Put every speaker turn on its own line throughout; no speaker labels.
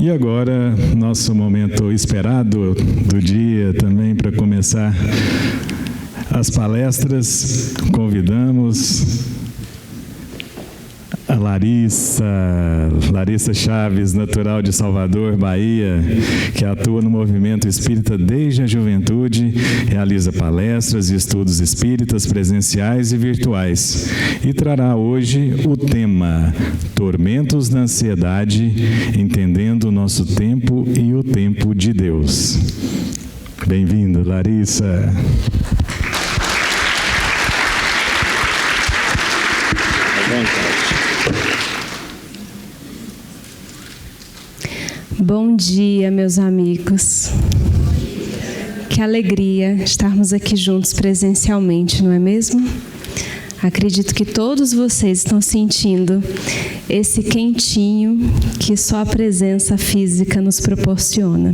E agora, nosso momento esperado do dia também para começar as palestras, convidamos a Larissa Chaves, natural de Salvador, Bahia, que atua no movimento espírita desde a juventude, realiza palestras e estudos espíritas presenciais e virtuais, e trará hoje o tema Tormentos da Ansiedade, entendendo o nosso tempo e o tempo de Deus. Bem-vindo, Larissa.
Bom dia, meus amigos. Que alegria estarmos aqui juntos presencialmente, não é mesmo? Acredito que todos vocês estão sentindo esse quentinho que só a presença física nos proporciona.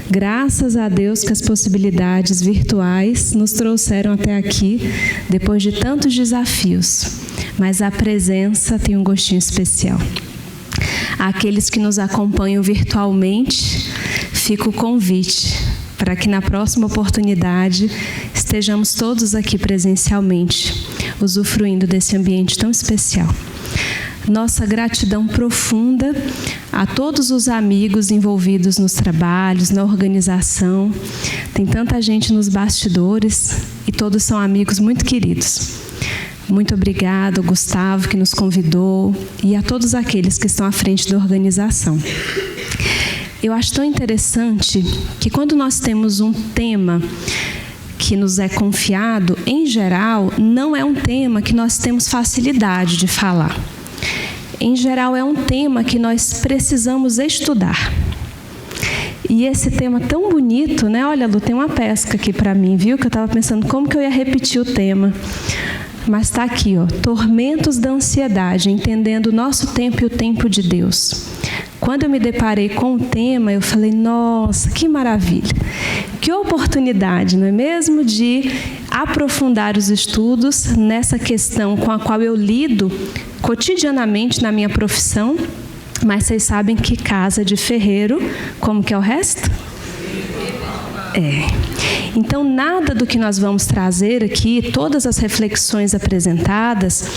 Graças a Deus que as possibilidades virtuais nos trouxeram até aqui, depois de tantos desafios. Mas a presença tem um gostinho especial. Àqueles que nos acompanham virtualmente, fica o convite para que na próxima oportunidade estejamos todos aqui presencialmente, usufruindo desse ambiente tão especial. Nossa gratidão profunda a todos os amigos envolvidos nos trabalhos, na organização. Tem tanta gente nos bastidores e todos são amigos muito queridos. Muito obrigado, Gustavo, que nos convidou, e a todos aqueles que estão à frente da organização. Eu acho tão interessante que quando nós temos um tema que nos é confiado, em geral, não é um tema que nós temos facilidade de falar. Em geral, é um tema que nós precisamos estudar. E esse tema tão bonito, né? Olha, Lu, tem uma pesca aqui para mim, viu? Que eu estava pensando como que eu ia repetir o tema. Mas está aqui, ó, Tormentos da Ansiedade, entendendo o nosso tempo e o tempo de Deus. Quando eu me deparei com o tema, eu falei, nossa, que maravilha. Que oportunidade, não é mesmo, de aprofundar os estudos nessa questão com a qual eu lido cotidianamente na minha profissão. Mas vocês sabem que casa de ferreiro, como que é o resto? Então, nada do que nós vamos trazer aqui, todas as reflexões apresentadas,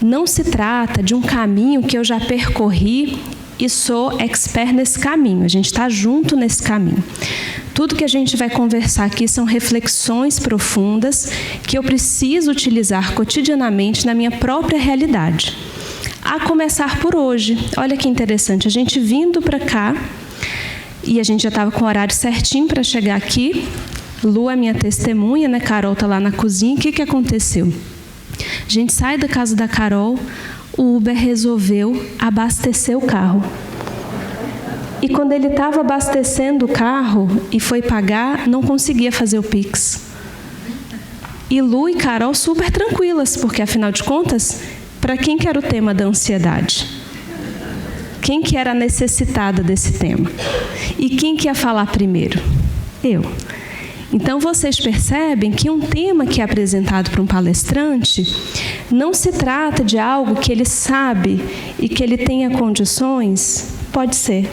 não se trata de um caminho que eu já percorri e sou expert nesse caminho. A gente está junto nesse caminho. Tudo que a gente vai conversar aqui são reflexões profundas que eu preciso utilizar cotidianamente na minha própria realidade. A começar por hoje. Olha que interessante, a gente vindo para cá, e a gente já estava com o horário certinho para chegar aqui. Lu é minha testemunha, né? Carol está lá na cozinha. O que aconteceu? A gente sai da casa da Carol, o Uber resolveu abastecer o carro. E quando ele estava abastecendo o carro e foi pagar, não conseguia fazer o Pix. E Lu e Carol super tranquilas, porque afinal de contas, para quem que era o tema da ansiedade? Quem que era necessitada desse tema? E quem que ia falar primeiro? Eu. Então, vocês percebem que um tema que é apresentado para um palestrante não se trata de algo que ele sabe e que ele tenha condições, pode ser,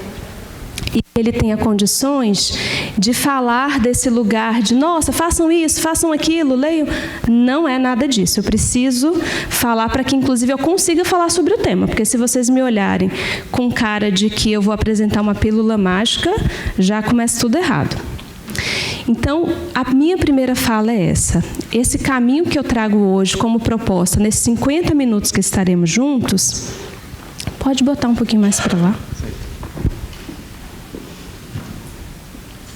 e que ele tenha condições de falar desse lugar de, nossa, façam isso, façam aquilo, leiam. Não é nada disso. Eu preciso falar para que, inclusive, eu consiga falar sobre o tema, porque se vocês me olharem com cara de que eu vou apresentar uma pílula mágica, já começa tudo errado. Então, a minha primeira fala é essa. Esse caminho que eu trago hoje como proposta, nesses 50 minutos que estaremos juntos, pode botar um pouquinho mais para lá.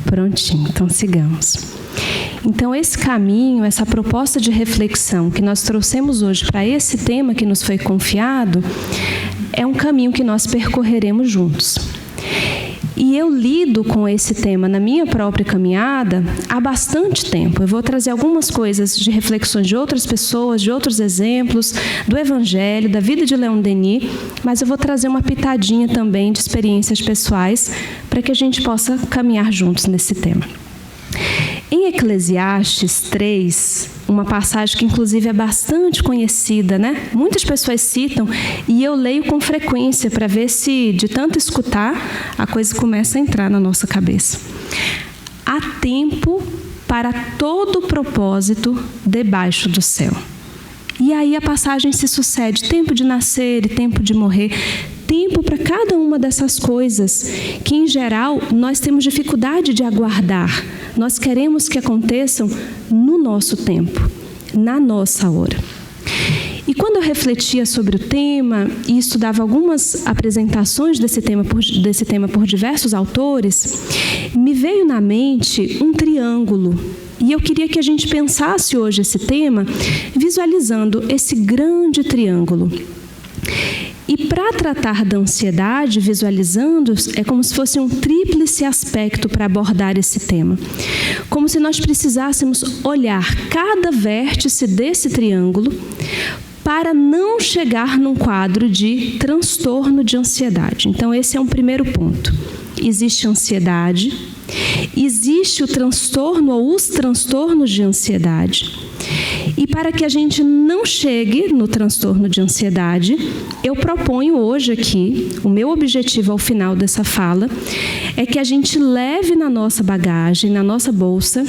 Prontinho, então sigamos. Então, esse caminho, essa proposta de reflexão que nós trouxemos hoje para esse tema que nos foi confiado, é um caminho que nós percorreremos juntos. E eu lido com esse tema na minha própria caminhada há bastante tempo. Eu vou trazer algumas coisas de reflexões de outras pessoas, de outros exemplos, do Evangelho, da vida de Leon Denis, mas eu vou trazer uma pitadinha também de experiências pessoais para que a gente possa caminhar juntos nesse tema. Em Eclesiastes 3, uma passagem que inclusive é bastante conhecida, né? Muitas pessoas citam e eu leio com frequência para ver se, de tanto escutar, a coisa começa a entrar na nossa cabeça. Há tempo para todo propósito debaixo do céu. E aí a passagem se sucede, tempo de nascer e tempo de morrer, tempo para cada uma dessas coisas que, em geral, nós temos dificuldade de aguardar. Nós queremos que aconteçam no nosso tempo, na nossa hora. E quando eu refletia sobre o tema e estudava algumas apresentações desse tema por diversos autores, me veio na mente um triângulo. E eu queria que a gente pensasse hoje esse tema visualizando esse grande triângulo. E para tratar da ansiedade, visualizando, é como se fosse um tríplice aspecto para abordar esse tema. Como se nós precisássemos olhar cada vértice desse triângulo para não chegar num quadro de transtorno de ansiedade. Então, esse é um primeiro ponto. Existe ansiedade, existe o transtorno ou os transtornos de ansiedade. E para que a gente não chegue no transtorno de ansiedade, eu proponho hoje aqui, o meu objetivo ao final dessa fala, é que a gente leve na nossa bagagem, na nossa bolsa,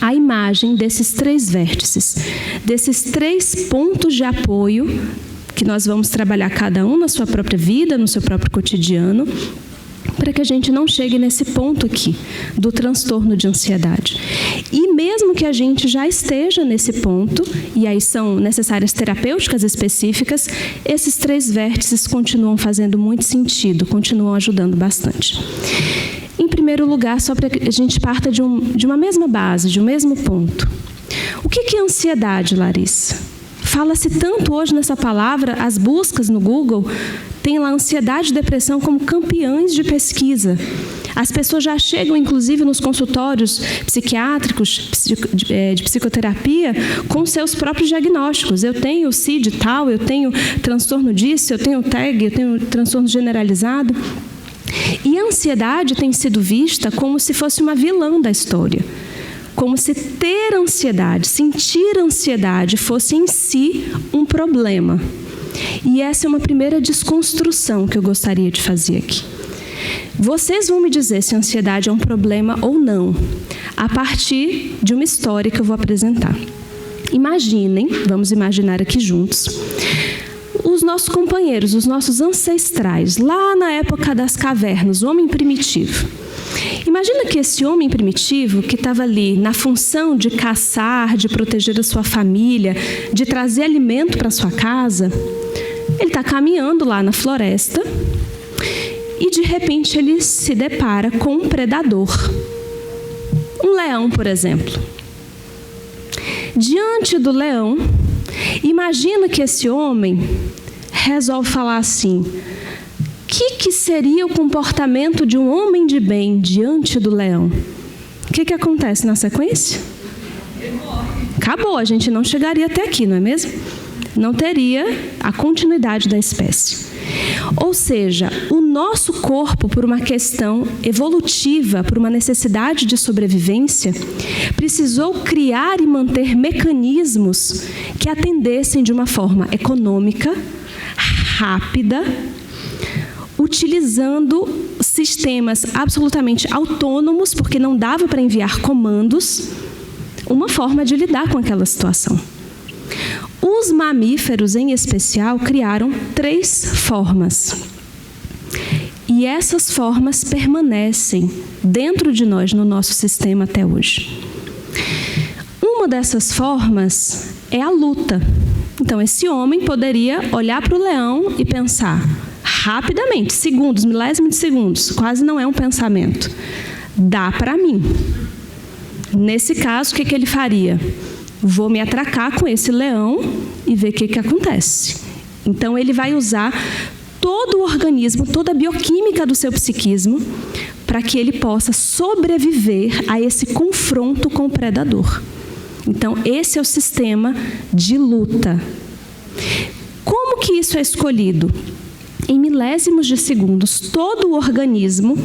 a imagem desses 3 vértices, desses 3 pontos de apoio que nós vamos trabalhar cada um na sua própria vida, no seu próprio cotidiano, para que a gente não chegue nesse ponto aqui, do transtorno de ansiedade. E mesmo que a gente já esteja nesse ponto, e aí são necessárias terapêuticas específicas, esses 3 vértices continuam fazendo muito sentido, continuam ajudando bastante. Em primeiro lugar, só para que a gente parta de uma mesma base, de um mesmo ponto. O que é ansiedade, Larissa? Fala-se tanto hoje nessa palavra, as buscas no Google tem lá ansiedade e depressão como campeãs de pesquisa. As pessoas já chegam, inclusive, nos consultórios psiquiátricos, de psicoterapia, com seus próprios diagnósticos. Eu tenho CID tal, eu tenho transtorno disso, eu tenho TAG, eu tenho transtorno generalizado. E a ansiedade tem sido vista como se fosse uma vilã da história. Como se ter ansiedade, sentir ansiedade, fosse em si um problema. E essa é uma primeira desconstrução que eu gostaria de fazer aqui. Vocês vão me dizer se a ansiedade é um problema ou não, a partir de uma história que eu vou apresentar. Imaginem, vamos imaginar aqui juntos, os nossos companheiros, os nossos ancestrais, lá na época das cavernas, o homem primitivo. Imagina que esse homem primitivo, que estava ali na função de caçar, de proteger a sua família, de trazer alimento para sua casa, ele está caminhando lá na floresta e, de repente, ele se depara com um predador. Um leão, por exemplo. Diante do leão, imagina que esse homem resolve falar assim: o que seria o comportamento de um homem de bem diante do leão? O que acontece na sequência? Acabou, a gente não chegaria até aqui, não é mesmo? Não teria a continuidade da espécie. Ou seja, o nosso corpo, por uma questão evolutiva, por uma necessidade de sobrevivência, precisou criar e manter mecanismos que atendessem de uma forma econômica, rápida, utilizando sistemas absolutamente autônomos, porque não dava para enviar comandos, uma forma de lidar com aquela situação. Os mamíferos, em especial, criaram 3 formas. E essas formas permanecem dentro de nós, no nosso sistema até hoje. Uma dessas formas é a luta. Então, esse homem poderia olhar para o leão e pensar rapidamente, segundos, milésimos de segundos, quase não é um pensamento. Dá para mim. Nesse caso, o que ele faria? Vou me atracar com esse leão e ver o que acontece. Então, ele vai usar todo o organismo, toda a bioquímica do seu psiquismo, para que ele possa sobreviver a esse confronto com o predador. Então, esse é o sistema de luta. Como que isso é escolhido? Em milésimos de segundos, todo o organismo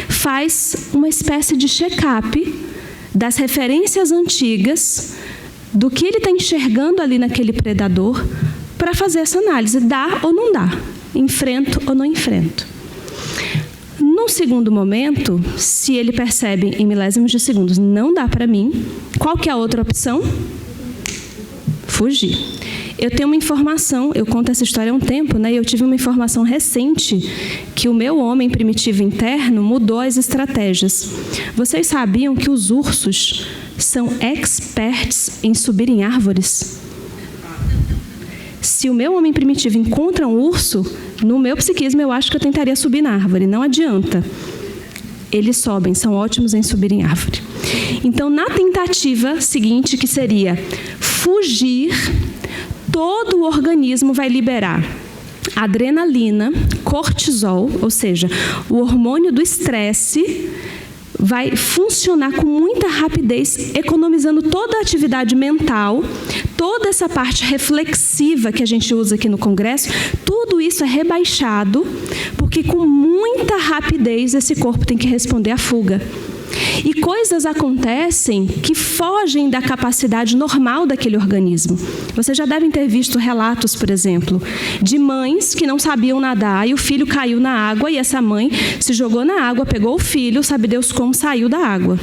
faz uma espécie de check-up das referências antigas do que ele está enxergando ali naquele predador para fazer essa análise. Dá ou não dá? Enfrento ou não enfrento? Num segundo momento, se ele percebe em milésimos de segundos, não dá para mim, qual que é a outra opção? Fugir. Eu tenho uma informação, eu conto essa história há um tempo, né? Eu tive uma informação recente que o meu homem primitivo interno mudou as estratégias. Vocês sabiam que os ursos são experts em subir em árvores? Se o meu homem primitivo encontra um urso, no meu psiquismo eu acho que eu tentaria subir na árvore, não adianta. Eles sobem, são ótimos em subir em árvore. Então, na tentativa seguinte, que seria fugir, todo o organismo vai liberar adrenalina, cortisol, ou seja, o hormônio do estresse, vai funcionar com muita rapidez, economizando toda a atividade mental, toda essa parte reflexiva que a gente usa aqui no Congresso, tudo isso é rebaixado, porque com muita rapidez esse corpo tem que responder à fuga. E coisas acontecem que fogem da capacidade normal daquele organismo. Vocês já devem ter visto relatos, por exemplo, de mães que não sabiam nadar e o filho caiu na água e essa mãe se jogou na água, pegou o filho, sabe Deus como saiu da água.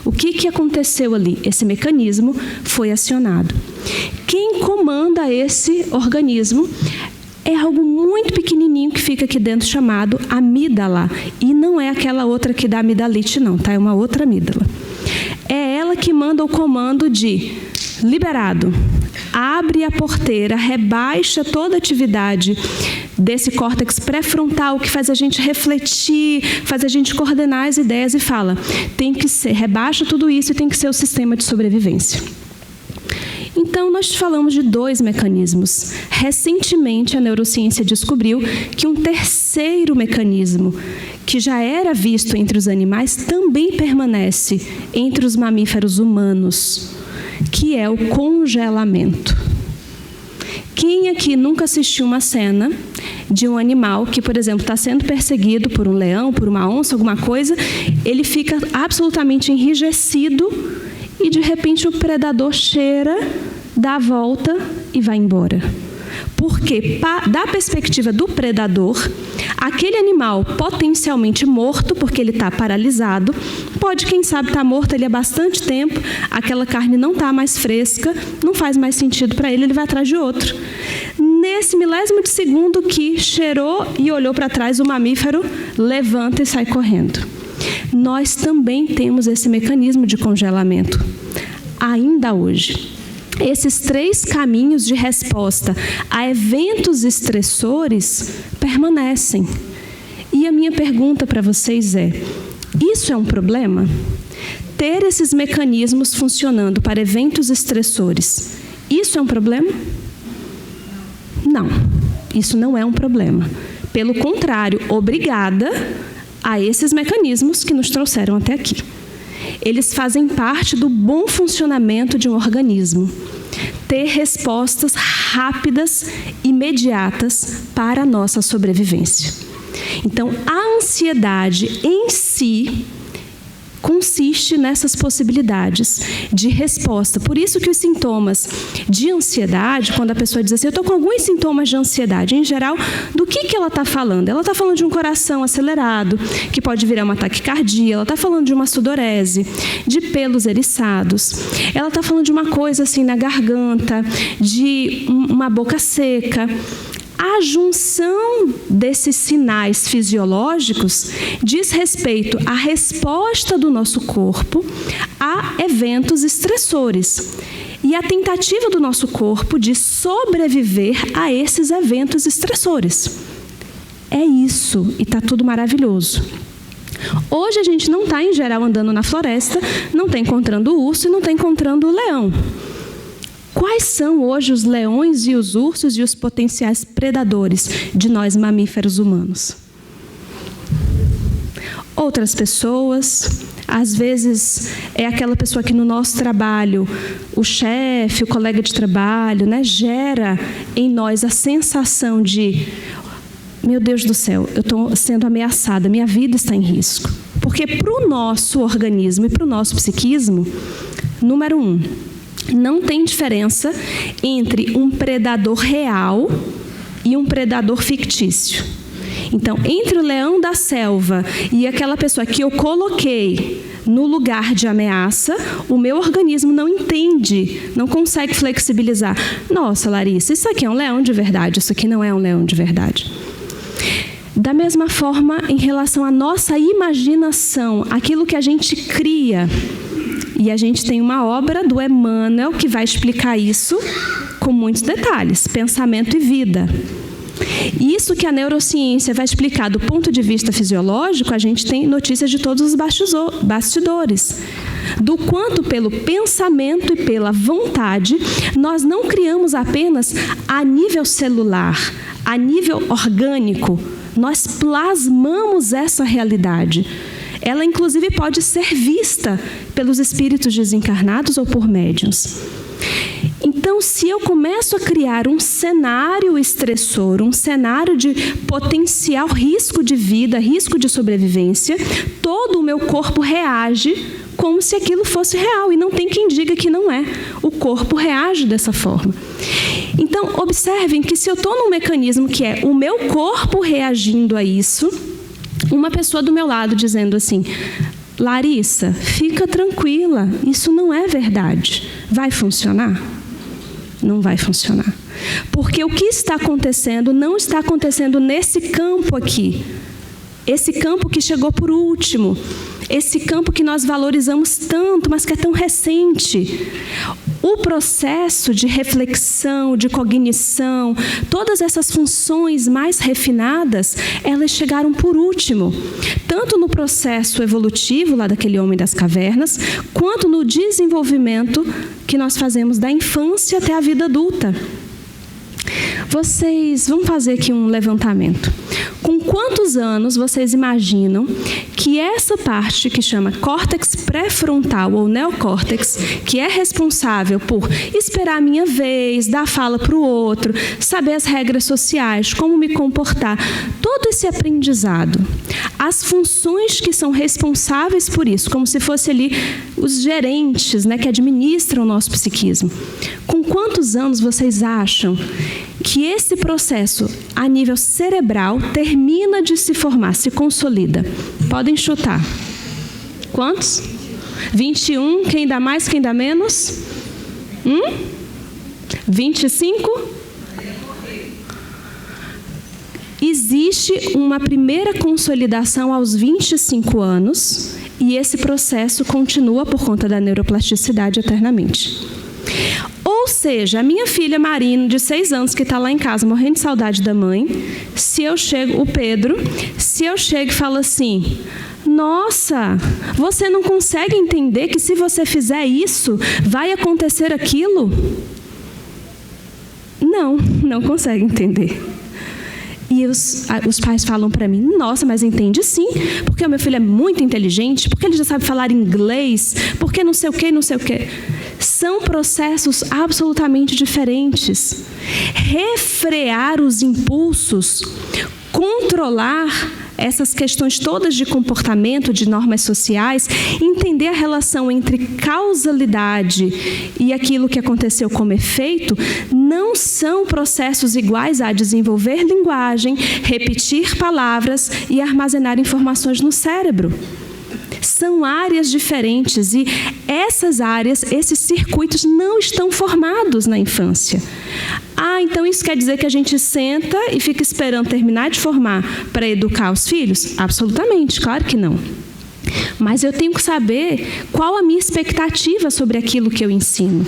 O que aconteceu ali? Esse mecanismo foi acionado. Quem comanda esse organismo é algo muito pequenininho que fica aqui dentro chamado amígdala. E não é aquela outra que dá amidalite, não, tá? É uma outra amígdala. É ela que manda o comando de liberado. Abre a porteira, rebaixa toda a atividade desse córtex pré-frontal que faz a gente refletir, faz a gente coordenar as ideias e fala, tem que ser, rebaixa tudo isso e tem que ser o sistema de sobrevivência. Então, nós falamos de 2 mecanismos. Recentemente, a neurociência descobriu que um terceiro mecanismo, que já era visto entre os animais, também permanece entre os mamíferos humanos, que é o congelamento. Quem aqui nunca assistiu uma cena de um animal que, por exemplo, está sendo perseguido por um leão, por uma onça, alguma coisa, ele fica absolutamente enrijecido e, de repente, o predador cheira, dá a volta e vai embora. Porque, da perspectiva do predador, aquele animal potencialmente morto, porque ele está paralisado, pode, quem sabe, estar morto ali há bastante tempo, aquela carne não está mais fresca, não faz mais sentido para ele, ele vai atrás de outro. Nesse milésimo de segundo que cheirou e olhou para trás, o mamífero levanta e sai correndo. Nós também temos esse mecanismo de congelamento, ainda hoje. Esses 3 caminhos de resposta a eventos estressores permanecem. E a minha pergunta para vocês é, isso é um problema? Ter esses mecanismos funcionando para eventos estressores, isso é um problema? Não, isso não é um problema. Pelo contrário, obrigada a esses mecanismos que nos trouxeram até aqui. Eles fazem parte do bom funcionamento de um organismo. Ter respostas rápidas, imediatas para a nossa sobrevivência. Então, a ansiedade em si consiste nessas possibilidades de resposta. Por isso que os sintomas de ansiedade, quando a pessoa diz assim, eu estou com alguns sintomas de ansiedade, em geral, do que ela está falando? Ela está falando de um coração acelerado, que pode virar uma taquicardia, ela está falando de uma sudorese, de pelos eriçados, ela está falando de uma coisa assim na garganta, de uma boca seca. A junção desses sinais fisiológicos diz respeito à resposta do nosso corpo a eventos estressores e a tentativa do nosso corpo de sobreviver a esses eventos estressores. É isso, e está tudo maravilhoso. Hoje a gente não está, em geral, andando na floresta, não está encontrando o urso e não está encontrando o leão. Quais são hoje os leões e os ursos e os potenciais predadores de nós mamíferos humanos? Outras pessoas, às vezes é aquela pessoa que no nosso trabalho, o chefe, o colega de trabalho, né, gera em nós a sensação de, meu Deus do céu, eu estou sendo ameaçada, minha vida está em risco. Porque para o nosso organismo e para o nosso psiquismo, número 1, não tem diferença entre um predador real e um predador fictício. Então, entre o leão da selva e aquela pessoa que eu coloquei no lugar de ameaça, o meu organismo não entende, não consegue flexibilizar. Nossa, Larissa, isso aqui é um leão de verdade, isso aqui não é um leão de verdade. Da mesma forma, em relação à nossa imaginação, aquilo que a gente cria, e a gente tem uma obra do Emmanuel que vai explicar isso com muitos detalhes, Pensamento e Vida. Isso que a neurociência vai explicar do ponto de vista fisiológico, a gente tem notícias de todos os bastidores. Do quanto pelo pensamento e pela vontade, nós não criamos apenas a nível celular, a nível orgânico, nós plasmamos essa realidade. Ela, inclusive, pode ser vista pelos espíritos desencarnados ou por médiuns. Então, se eu começo a criar um cenário estressor, um cenário de potencial risco de vida, risco de sobrevivência, todo o meu corpo reage como se aquilo fosse real. E não tem quem diga que não é. O corpo reage dessa forma. Então, observem que se eu estou num mecanismo que é o meu corpo reagindo a isso, uma pessoa do meu lado dizendo assim: Larissa, fica tranquila, isso não é verdade. Vai funcionar? Não vai funcionar. Porque o que está acontecendo não está acontecendo nesse campo aqui. Esse campo que chegou por último. Esse campo que nós valorizamos tanto, mas que é tão recente. O processo de reflexão, de cognição, todas essas funções mais refinadas, elas chegaram por último. Tanto no processo evolutivo, lá daquele homem das cavernas, quanto no desenvolvimento que nós fazemos da infância até a vida adulta. Vocês vão fazer aqui um levantamento. Com quantos anos vocês imaginam que essa parte que chama córtex pré-frontal ou neocórtex, que é responsável por esperar a minha vez, dar fala para o outro, saber as regras sociais, como me comportar, todo esse aprendizado, as funções que são responsáveis por isso, como se fosse ali os gerentes, né, que administram o nosso psiquismo. Com quantos anos vocês acham que esse processo, a nível cerebral, termina de se formar, se consolida? Podem chutar. Quantos? 21. Quem dá mais, quem dá menos? 25? Existe uma primeira consolidação aos 25 anos e esse processo continua por conta da neuroplasticidade eternamente. Ou seja, a minha filha Marina, de 6 anos, que está lá em casa, morrendo de saudade da mãe, o Pedro, se eu chego e falo assim: nossa, você não consegue entender que se você fizer isso, vai acontecer aquilo? Não consegue entender. E os pais falam para mim: nossa, mas entende sim, porque o meu filho é muito inteligente, porque ele já sabe falar inglês, porque não sei o quê, não sei o quê. São processos absolutamente diferentes. Refrear os impulsos, controlar essas questões todas de comportamento, de normas sociais, entender a relação entre causalidade e aquilo que aconteceu como efeito, não são processos iguais a desenvolver linguagem, repetir palavras e armazenar informações no cérebro. São áreas diferentes e essas áreas, esses circuitos não estão formados na infância. Então isso quer dizer que a gente senta e fica esperando terminar de formar para educar os filhos? Absolutamente, claro que não. Mas eu tenho que saber qual a minha expectativa sobre aquilo que eu ensino.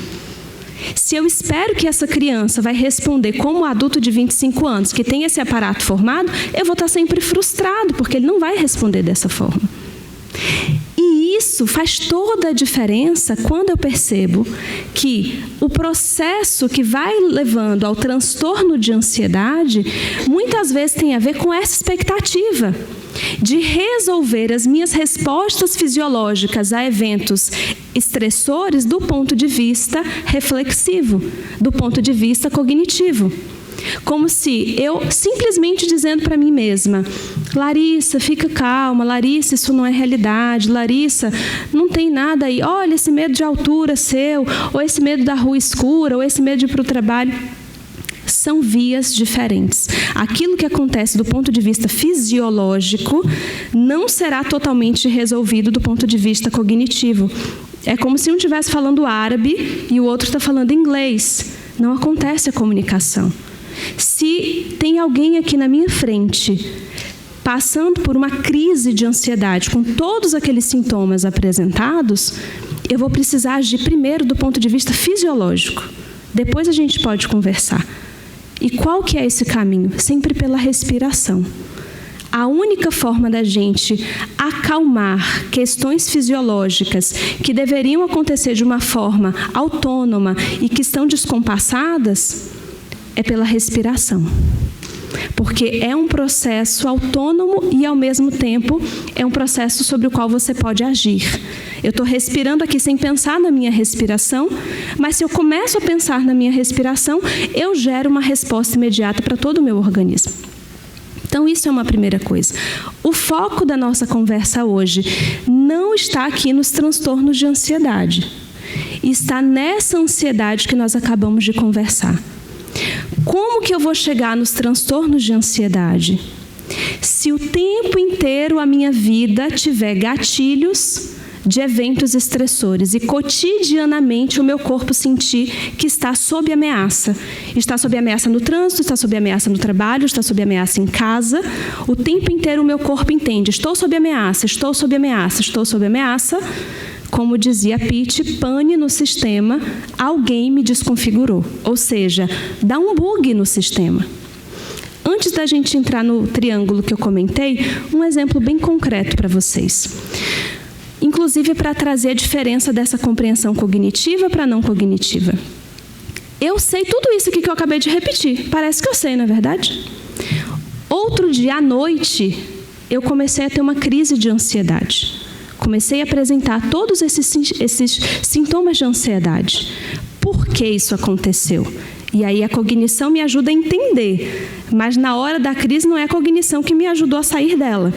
Se eu espero que essa criança vai responder como um adulto de 25 anos, que tem esse aparato formado, eu vou estar sempre frustrado, porque ele não vai responder dessa forma. E isso faz toda a diferença quando eu percebo que o processo que vai levando ao transtorno de ansiedade muitas vezes tem a ver com essa expectativa de resolver as minhas respostas fisiológicas a eventos estressores do ponto de vista reflexivo, do ponto de vista cognitivo. Como se eu simplesmente dizendo para mim mesma: Larissa, fica calma, Larissa, isso não é realidade, Larissa, não tem nada aí, olha esse medo de altura seu, ou esse medo da rua escura, ou esse medo de ir para o trabalho. São vias diferentes. Aquilo que acontece do ponto de vista fisiológico não será totalmente resolvido do ponto de vista cognitivo. É como se um estivesse falando árabe e o outro está falando inglês. Não acontece a comunicação. Se tem alguém aqui na minha frente passando por uma crise de ansiedade, com todos aqueles sintomas apresentados, eu vou precisar agir primeiro do ponto de vista fisiológico. Depois a gente pode conversar. E qual que é esse caminho? Sempre pela respiração. A única forma da gente acalmar questões fisiológicas que deveriam acontecer de uma forma autônoma e que estão descompassadas é pela respiração. Porque é um processo autônomo e, ao mesmo tempo, é um processo sobre o qual você pode agir. Eu estou respirando aqui sem pensar na minha respiração, mas se eu começo a pensar na minha respiração, eu gero uma resposta imediata para todo o meu organismo. Então, isso é uma primeira coisa. O foco da nossa conversa hoje não está aqui nos transtornos de ansiedade. Está nessa ansiedade que nós acabamos de conversar. Como que eu vou chegar nos transtornos de ansiedade? Se o tempo inteiro a minha vida tiver gatilhos de eventos estressores e cotidianamente o meu corpo sentir que está sob ameaça. Está sob ameaça no trânsito, está sob ameaça no trabalho, está sob ameaça em casa. O tempo inteiro o meu corpo entende: estou sob ameaça, estou sob ameaça, estou sob ameaça. Como dizia Pitt, pane no sistema, alguém me desconfigurou. Ou seja, dá um bug no sistema. Antes da gente entrar no triângulo que eu comentei, um exemplo bem concreto para vocês. Inclusive para trazer a diferença dessa compreensão cognitiva para não cognitiva. Eu sei tudo isso aqui que eu acabei de repetir. Parece que eu sei, não é verdade? Outro dia à noite, eu comecei a ter uma crise de ansiedade. Comecei a apresentar todos esses sintomas de ansiedade. Por que isso aconteceu? E aí a cognição me ajuda a entender. Mas na hora da crise não é a cognição que me ajudou a sair dela.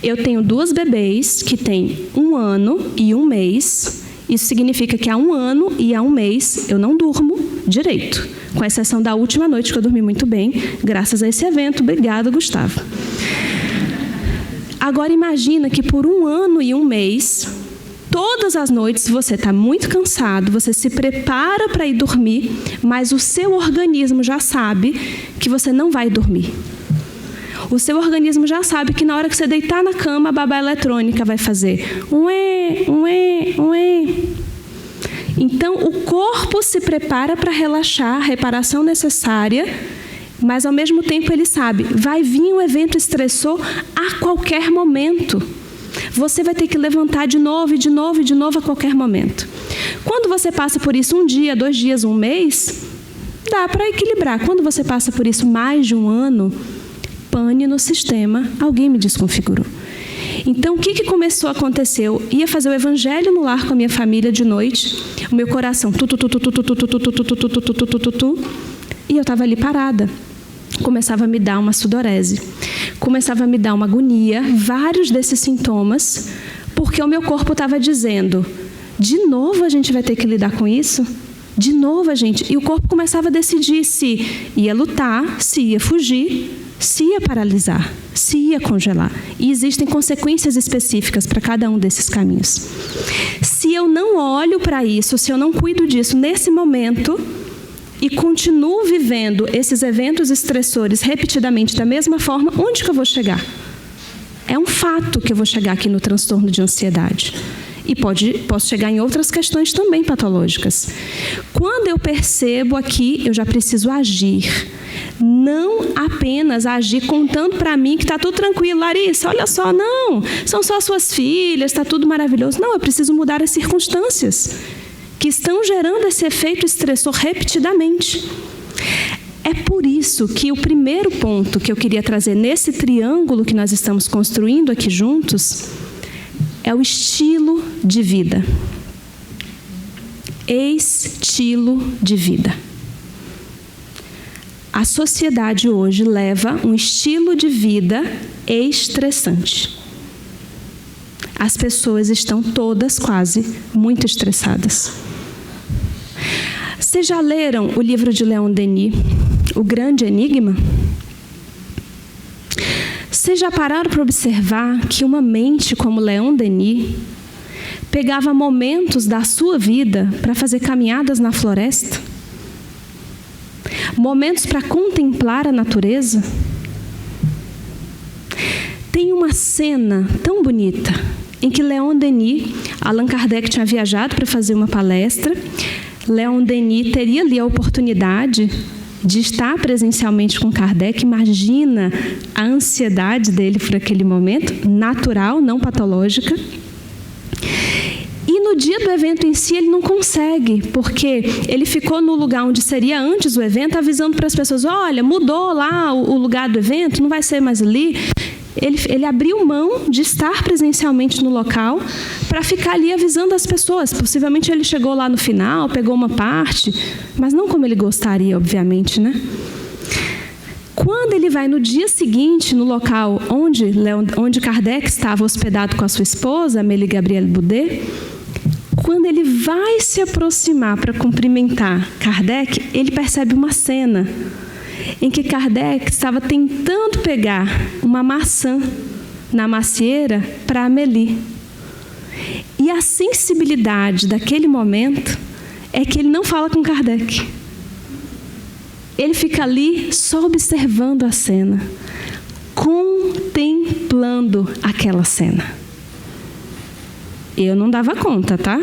Eu tenho 2 bebês que têm 1 ano e 1 mês. Isso significa que há 1 ano e há 1 mês eu não durmo direito. Com exceção da última noite que eu dormi muito bem, graças a esse evento. Obrigada, Gustavo. Agora imagina que por 1 ano e 1 mês, todas as noites você está muito cansado, você se prepara para ir dormir, mas o seu organismo já sabe que você não vai dormir. O seu organismo já sabe que na hora que você deitar na cama, a babá eletrônica vai fazer ué, ué, ué. Então, o corpo se prepara para relaxar, a reparação necessária, mas ao mesmo tempo ele sabe, vai vir um evento estressor a qualquer momento. Você vai ter que levantar de novo, e de novo, e de novo a qualquer momento. Quando você passa por isso 1 dia, 2 dias, 1 mês, dá para equilibrar. Quando você passa por isso mais de 1 ano, pane no sistema, alguém me desconfigurou. Então, o que começou a acontecer? Eu ia fazer o evangelho no lar com a minha família de noite, o meu coração e eu estava ali parada. Começava a me dar uma sudorese, começava a me dar uma agonia, vários desses sintomas, porque o meu corpo estava dizendo: de novo a gente vai ter que lidar com isso? De novo a gente... E o corpo começava a decidir se ia lutar, se ia fugir, se ia paralisar, se ia congelar. E existem consequências específicas para cada um desses caminhos. Se eu não olho para isso, se eu não cuido disso nesse momento e continuo vivendo esses eventos estressores repetidamente da mesma forma, onde que eu vou chegar? É um fato que eu vou chegar aqui no transtorno de ansiedade. E posso chegar em outras questões também patológicas. Quando eu percebo aqui, eu já preciso agir. Não apenas agir contando para mim que está tudo tranquilo. Larissa, olha só, não, são só suas filhas, está tudo maravilhoso. Não, eu preciso mudar as circunstâncias que estão gerando esse efeito estressor repetidamente. É por isso que o primeiro ponto que eu queria trazer nesse triângulo que nós estamos construindo aqui juntos é o estilo de vida. Estilo de vida. A sociedade hoje leva um estilo de vida estressante. As pessoas estão todas quase muito estressadas. Vocês já leram o livro de Leon Denis, O Grande Enigma? Vocês já pararam para observar que uma mente como Leon Denis pegava momentos da sua vida para fazer caminhadas na floresta? Momentos para contemplar a natureza? Tem uma cena tão bonita em que Leon Denis, Allan Kardec tinha viajado para fazer uma palestra, Leon Denis teria ali a oportunidade de estar presencialmente com Kardec. Imagina a ansiedade dele por aquele momento, natural, não patológica. E no dia do evento em si, ele não consegue, porque ele ficou no lugar onde seria antes do evento, avisando para as pessoas, olha, mudou lá o lugar do evento, não vai ser mais ali. Ele abriu mão de estar presencialmente no local para ficar ali avisando as pessoas. Possivelmente ele chegou lá no final, pegou uma parte, mas não como ele gostaria, obviamente, né? Quando ele vai no dia seguinte, no local onde Kardec estava hospedado com a sua esposa, Amélie Gabrielle Boudet, quando ele vai se aproximar para cumprimentar Kardec, ele percebe uma cena em que Kardec estava tentando pegar uma maçã na macieira para Amélie. E a sensibilidade daquele momento é que ele não fala com Kardec. Ele fica ali só observando a cena, contemplando aquela cena. Eu não dava conta, tá?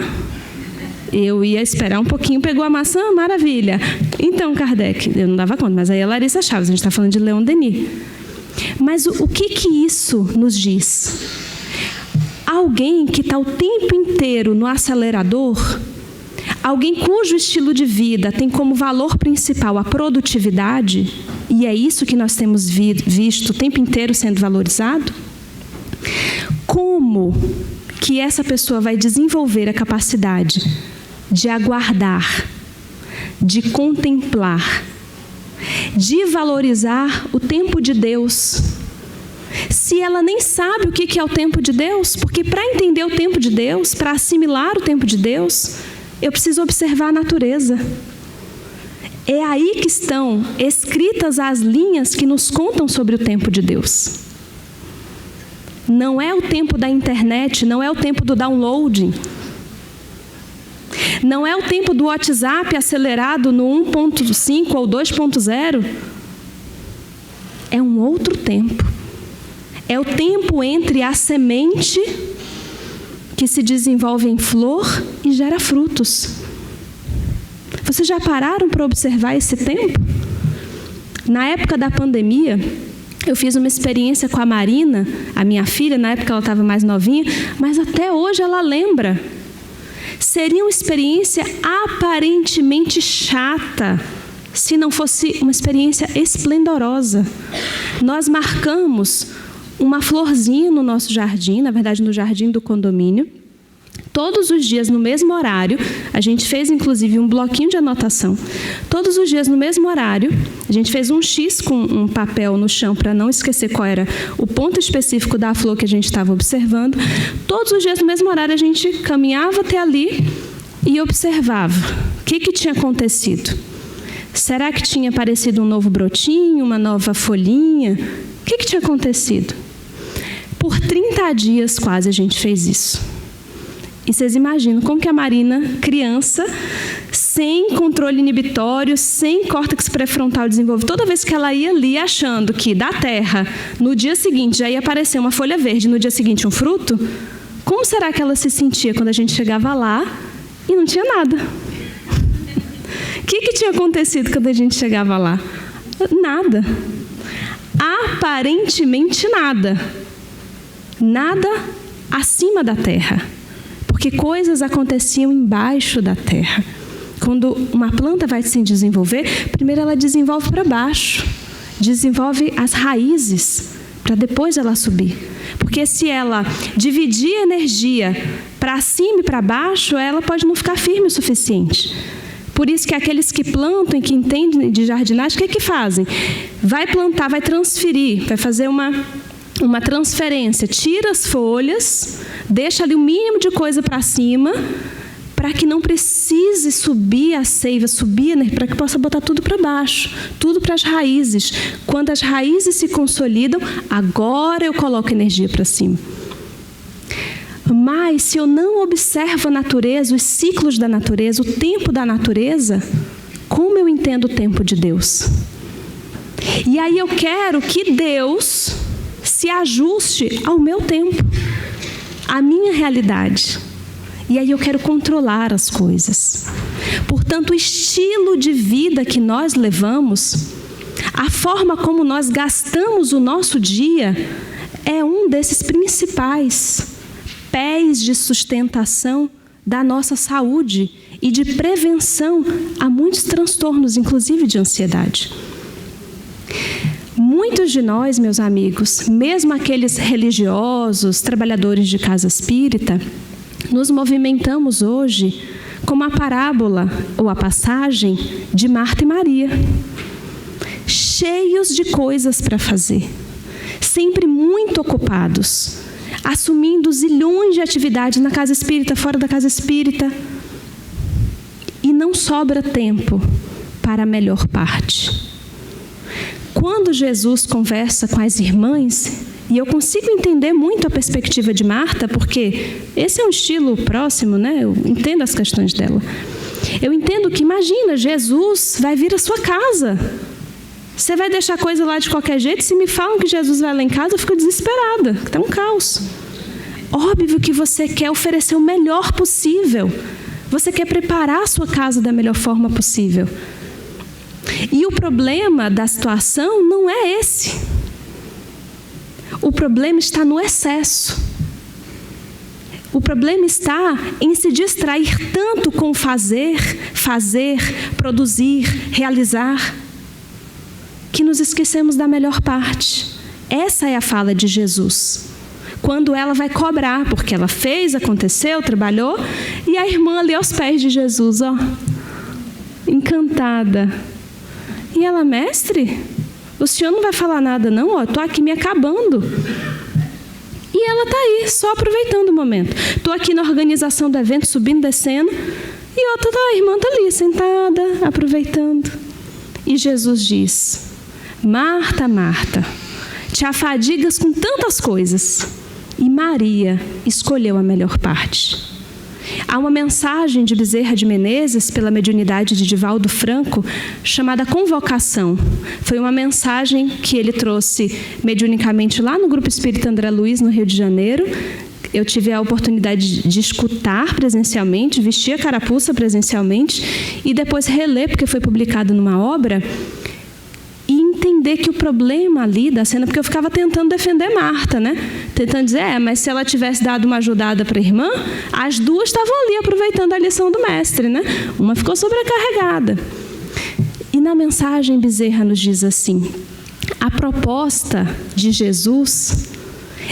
Eu ia esperar um pouquinho, pegou a maçã, maravilha. Então, Kardec, eu não dava conta, mas aí a Larissa Chaves, a gente está falando de Leon Denis. Mas o que isso nos diz? Alguém que está o tempo inteiro no acelerador, alguém cujo estilo de vida tem como valor principal a produtividade, e é isso que nós temos visto o tempo inteiro sendo valorizado, como que essa pessoa vai desenvolver a capacidade de aguardar, de contemplar, de valorizar o tempo de Deus, se ela nem sabe o que é o tempo de Deus? Porque para entender o tempo de Deus, para assimilar o tempo de Deus, eu preciso observar a natureza. É aí que estão escritas as linhas que nos contam sobre o tempo de Deus. Não é o tempo da internet, não é o tempo do downloading. Não é o tempo do WhatsApp acelerado no 1.5 ou 2.0. É um outro tempo. É o tempo entre a semente que se desenvolve em flor e gera frutos. Vocês já pararam para observar esse tempo? Na época da pandemia, eu fiz uma experiência com a Marina, a minha filha, na época ela estava mais novinha, mas até hoje ela lembra. Seria uma experiência aparentemente chata, se não fosse uma experiência esplendorosa. Nós marcamos uma florzinha no nosso jardim, na verdade no jardim do condomínio, todos os dias no mesmo horário. A gente fez inclusive um bloquinho de anotação. Todos os dias no mesmo horário, a gente fez um X com um papel no chão para não esquecer qual era o ponto específico da flor que a gente estava observando. Todos os dias no mesmo horário a gente caminhava até ali e observava o que tinha acontecido. Será que tinha aparecido um novo brotinho, uma nova folhinha? O que tinha acontecido? Por 30 dias quase a gente fez isso. E vocês imaginam como que a Marina, criança, sem controle inibitório, sem córtex pré-frontal desenvolvido, toda vez que ela ia ali achando que da terra, no dia seguinte já ia aparecer uma folha verde, no dia seguinte um fruto, como será que ela se sentia quando a gente chegava lá e não tinha nada? O que tinha acontecido quando a gente chegava lá? Nada. Aparentemente nada. Nada acima da terra. Porque coisas aconteciam embaixo da terra. Quando uma planta vai se desenvolver, primeiro ela desenvolve para baixo. Desenvolve as raízes, para depois ela subir. Porque se ela dividir a energia para cima e para baixo, ela pode não ficar firme o suficiente. Por isso que aqueles que plantam e que entendem de jardinagem, o que fazem? Vai plantar, vai transferir, vai fazer uma transferência, tira as folhas, deixa ali o mínimo de coisa para cima, para que não precise subir a seiva, para que possa botar tudo para baixo, tudo para as raízes. Quando as raízes se consolidam, agora eu coloco energia para cima. Mas se eu não observo a natureza, os ciclos da natureza, o tempo da natureza, como eu entendo o tempo de Deus? E aí eu quero que Deus se ajuste ao meu tempo, à minha realidade. E aí eu quero controlar as coisas. Portanto, o estilo de vida que nós levamos, a forma como nós gastamos o nosso dia, é um desses principais pés de sustentação da nossa saúde e de prevenção a muitos transtornos, inclusive de ansiedade. Muitos de nós, meus amigos, mesmo aqueles religiosos, trabalhadores de casa espírita, nos movimentamos hoje como a parábola ou a passagem de Marta e Maria, cheios de coisas para fazer, sempre muito ocupados, assumindo zilhões de atividades na casa espírita, fora da casa espírita, e não sobra tempo para a melhor parte. Quando Jesus conversa com as irmãs, e eu consigo entender muito a perspectiva de Marta, porque esse é um estilo próximo, né? Eu entendo as questões dela. Eu entendo que, imagina, Jesus vai vir à sua casa. Você vai deixar a coisa lá de qualquer jeito? Se me falam que Jesus vai lá em casa, eu fico desesperada, que está um caos. Óbvio que você quer oferecer o melhor possível. Você quer preparar a sua casa da melhor forma possível. E o problema da situação não é esse. O problema está no excesso. O problema está em se distrair tanto com fazer, produzir, realizar, que nos esquecemos da melhor parte. Essa é a fala de Jesus. Quando ela vai cobrar, porque ela fez, aconteceu, trabalhou, e a irmã ali aos pés de Jesus, ó, encantada. E ela, mestre, o senhor não vai falar nada não? Ó, estou aqui me acabando. E ela está aí, só aproveitando o momento. Estou aqui na organização do evento, subindo, descendo, e outra, a irmã está ali, sentada, aproveitando. E Jesus diz: Marta, Marta, te afadigas com tantas coisas, e Maria escolheu a melhor parte. Há uma mensagem de Bezerra de Menezes, pela mediunidade de Divaldo Franco, chamada Convocação. Foi uma mensagem que ele trouxe mediunicamente lá no Grupo Espírita André Luiz, no Rio de Janeiro. Eu tive a oportunidade de escutar presencialmente, vestir a carapuça presencialmente e depois reler, porque foi publicado numa obra, e entender que o problema ali da cena, porque eu ficava tentando defender Marta, né? Tentando dizer, mas se ela tivesse dado uma ajudada para a irmã, as duas estavam ali aproveitando a lição do mestre, né? Uma ficou sobrecarregada. E na mensagem Bezerra nos diz assim: a proposta de Jesus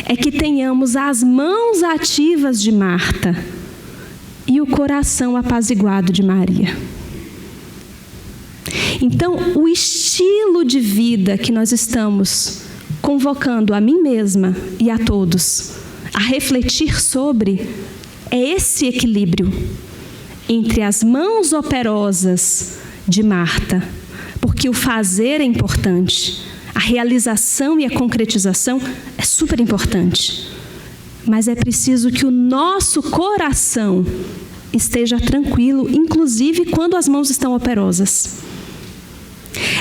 é que tenhamos as mãos ativas de Marta e o coração apaziguado de Maria. Então, o estilo de vida que nós estamos convocando a mim mesma e a todos a refletir sobre é esse equilíbrio entre as mãos operosas de Marta, porque o fazer é importante, a realização e a concretização é super importante, mas é preciso que o nosso coração esteja tranquilo, inclusive quando as mãos estão operosas.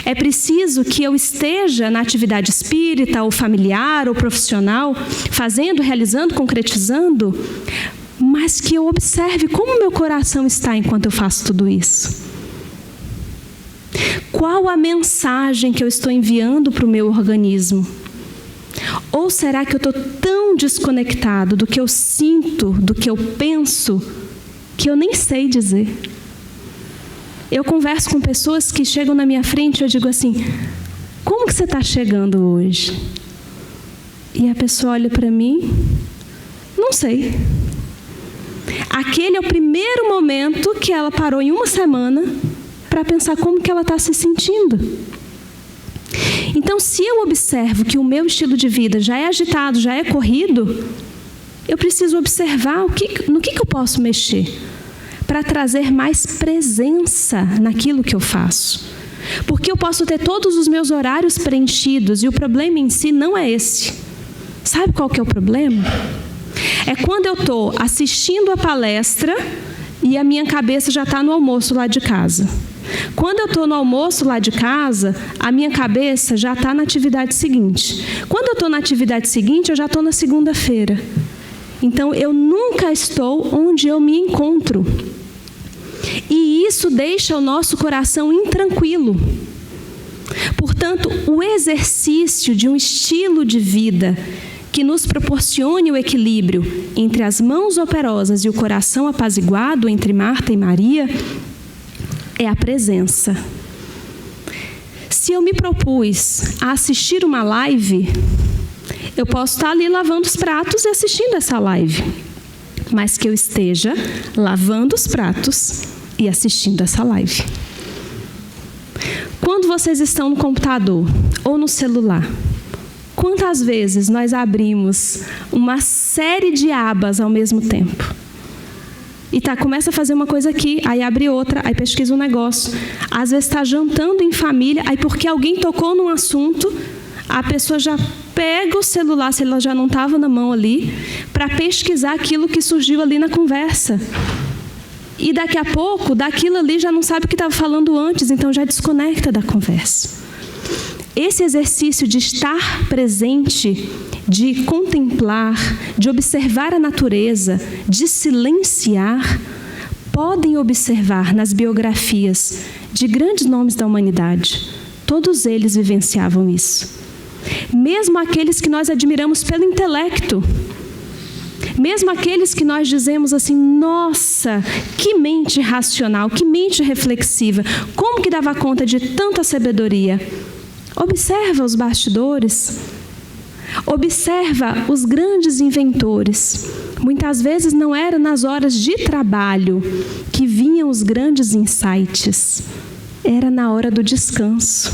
É preciso que eu esteja na atividade espírita, ou familiar, ou profissional, fazendo, realizando, concretizando, mas que eu observe como meu coração está enquanto eu faço tudo isso. Qual a mensagem que eu estou enviando para o meu organismo? Ou será que eu estou tão desconectado do que eu sinto, do que eu penso, que eu nem sei dizer? Eu converso com pessoas que chegam na minha frente e eu digo assim: como que você está chegando hoje? E a pessoa olha para mim: não sei. Aquele é o primeiro momento que ela parou em uma semana para pensar como que ela está se sentindo. Então, se eu observo que o meu estilo de vida já é agitado, já é corrido, eu preciso observar no que eu posso mexer para trazer mais presença naquilo que eu faço. Porque eu posso ter todos os meus horários preenchidos e o problema em si não é esse. Sabe qual que é o problema? É quando eu estou assistindo a palestra e a minha cabeça já está no almoço lá de casa. Quando eu estou no almoço lá de casa, a minha cabeça já está na atividade seguinte. Quando eu estou na atividade seguinte, eu já estou na segunda-feira. Então, eu nunca estou onde eu me encontro. E isso deixa o nosso coração intranquilo. Portanto, o exercício de um estilo de vida que nos proporcione o equilíbrio entre as mãos operosas e o coração apaziguado entre Marta e Maria é a presença. Se eu me propus a assistir uma live, eu posso estar ali lavando os pratos e assistindo essa live, mas que eu esteja lavando os pratos e assistindo essa live. Quando vocês estão no computador ou no celular, quantas vezes nós abrimos uma série de abas ao mesmo tempo? E começa a fazer uma coisa aqui, aí abre outra, aí pesquisa um negócio. Às vezes está jantando em família, aí porque alguém tocou num assunto, a pessoa já pega o celular, se ela já não estava na mão ali, para pesquisar aquilo que surgiu ali na conversa. E daqui a pouco, daquilo ali já não sabe o que estava falando antes, então já desconecta da conversa. Esse exercício de estar presente, de contemplar, de observar a natureza, de silenciar, podem observar nas biografias de grandes nomes da humanidade. Todos eles vivenciavam isso. Mesmo aqueles que nós admiramos pelo intelecto, mesmo aqueles que nós dizemos assim, nossa, que mente racional, que mente reflexiva, como que dava conta de tanta sabedoria? Observa os bastidores, observa os grandes inventores. Muitas vezes não era nas horas de trabalho que vinham os grandes insights, era na hora do descanso,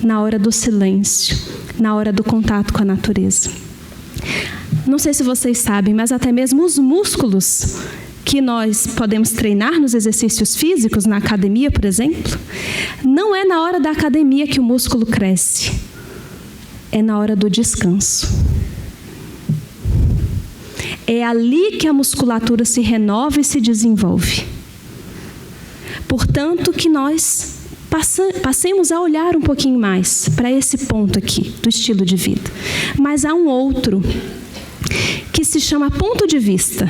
na hora do silêncio, na hora do contato com a natureza. Não sei se vocês sabem, mas até mesmo os músculos que nós podemos treinar nos exercícios físicos, na academia, por exemplo, não é na hora da academia que o músculo cresce, é na hora do descanso. É ali que a musculatura se renova e se desenvolve. Portanto, que nós passemos a olhar um pouquinho mais para esse ponto aqui, do estilo de vida. Mas há um outro, que se chama ponto de vista.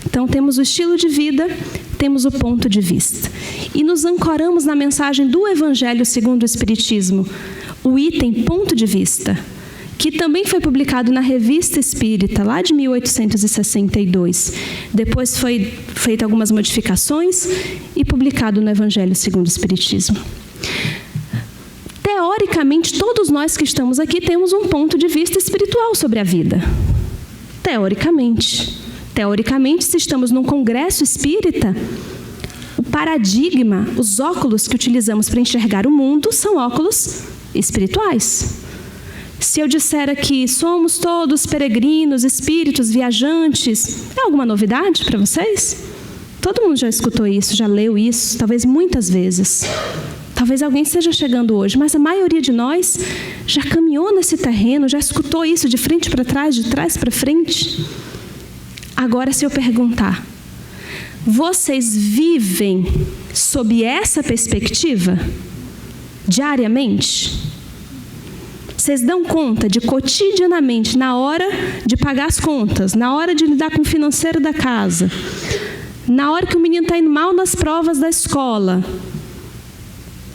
Então, temos o estilo de vida, temos o ponto de vista. E nos ancoramos na mensagem do Evangelho segundo o Espiritismo, o item ponto de vista, que também foi publicado na Revista Espírita, lá de 1862. Depois foi feita algumas modificações e publicado no Evangelho segundo o Espiritismo. Teoricamente, todos nós que estamos aqui temos um ponto de vista espiritual sobre a vida. Teoricamente. Teoricamente, se estamos num congresso espírita, o paradigma, os óculos que utilizamos para enxergar o mundo são óculos espirituais. Se eu disser aqui, somos todos peregrinos, espíritos, viajantes, é alguma novidade para vocês? Todo mundo já escutou isso, já leu isso, talvez muitas vezes. Talvez alguém esteja chegando hoje, mas a maioria de nós já caminhou nesse terreno, já escutou isso de frente para trás, de trás para frente. Agora, se eu perguntar, vocês vivem sob essa perspectiva diariamente? Vocês dão conta de cotidianamente, na hora de pagar as contas, na hora de lidar com o financeiro da casa, na hora que o menino está indo mal nas provas da escola,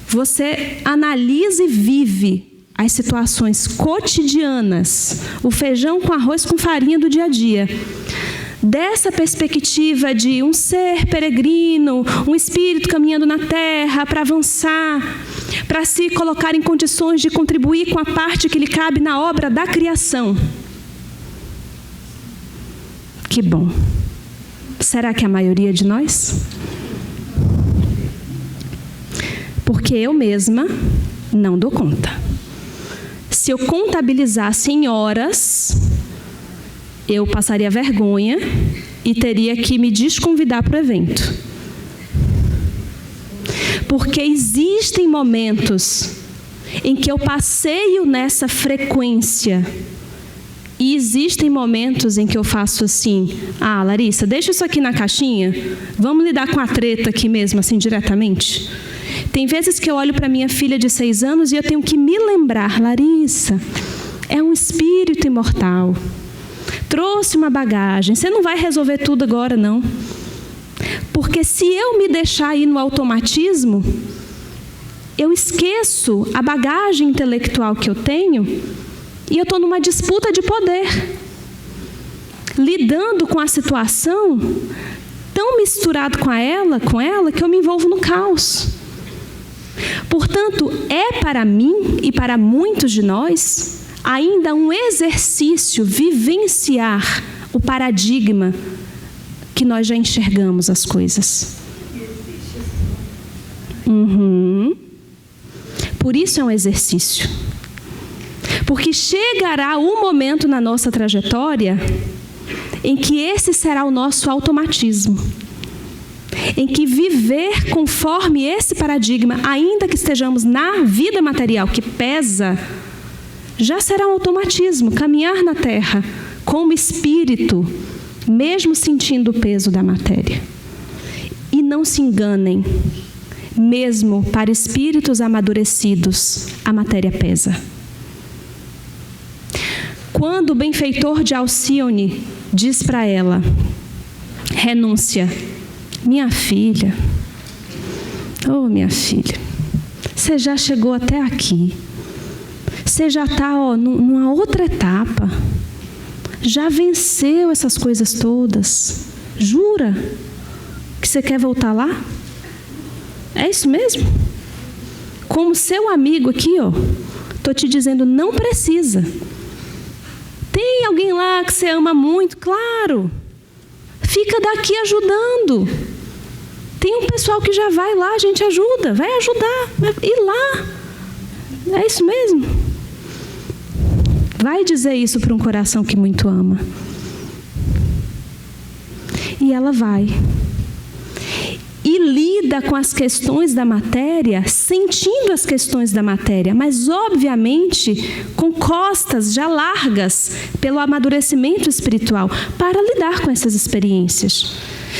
você analisa e vive as situações cotidianas, o feijão com arroz com farinha do dia a dia. Dessa perspectiva de um ser peregrino, um espírito caminhando na terra para avançar, para se colocar em condições de contribuir com a parte que lhe cabe na obra da criação. Que bom. Será que é a maioria de nós? Porque eu mesma não dou conta. Se eu contabilizasse em horas, eu passaria vergonha e teria que me desconvidar para o evento. Porque existem momentos em que eu passeio nessa frequência. E existem momentos em que eu faço assim: ah, Larissa, deixa isso aqui na caixinha, vamos lidar com a treta aqui mesmo, assim, diretamente. Tem vezes que eu olho para minha filha de 6 anos e eu tenho que me lembrar: Larissa, é um espírito imortal, trouxe uma bagagem, você não vai resolver tudo agora, não. Porque se eu me deixar ir no automatismo, eu esqueço a bagagem intelectual que eu tenho e eu estou numa disputa de poder, lidando com a situação tão misturado com ela, que eu me envolvo no caos. Portanto, é para mim e para muitos de nós ainda um exercício vivenciar o paradigma que nós já enxergamos as coisas. Por isso é um exercício. Porque chegará um momento na nossa trajetória em que esse será o nosso automatismo. Em que viver conforme esse paradigma, ainda que estejamos na vida material que pesa, já será um automatismo. Caminhar na Terra como espírito, mesmo sentindo o peso da matéria. E não se enganem, mesmo para espíritos amadurecidos, a matéria pesa. Quando o benfeitor de Alcione diz para ela: renúncia, minha filha, oh minha filha, você já chegou até aqui, você já está numa outra etapa, já venceu essas coisas todas, jura que você quer voltar lá? É isso mesmo? Como seu amigo aqui, estou te dizendo, não precisa. Tem alguém lá que você ama muito? Claro. Fica daqui ajudando. Tem um pessoal que já vai lá, a gente ajuda. Vai ajudar, vai ir lá. É isso mesmo? Vai dizer isso para um coração que muito ama. E ela vai. E lida com as questões da matéria, sentindo as questões da matéria, mas obviamente com costas já largas pelo amadurecimento espiritual para lidar com essas experiências.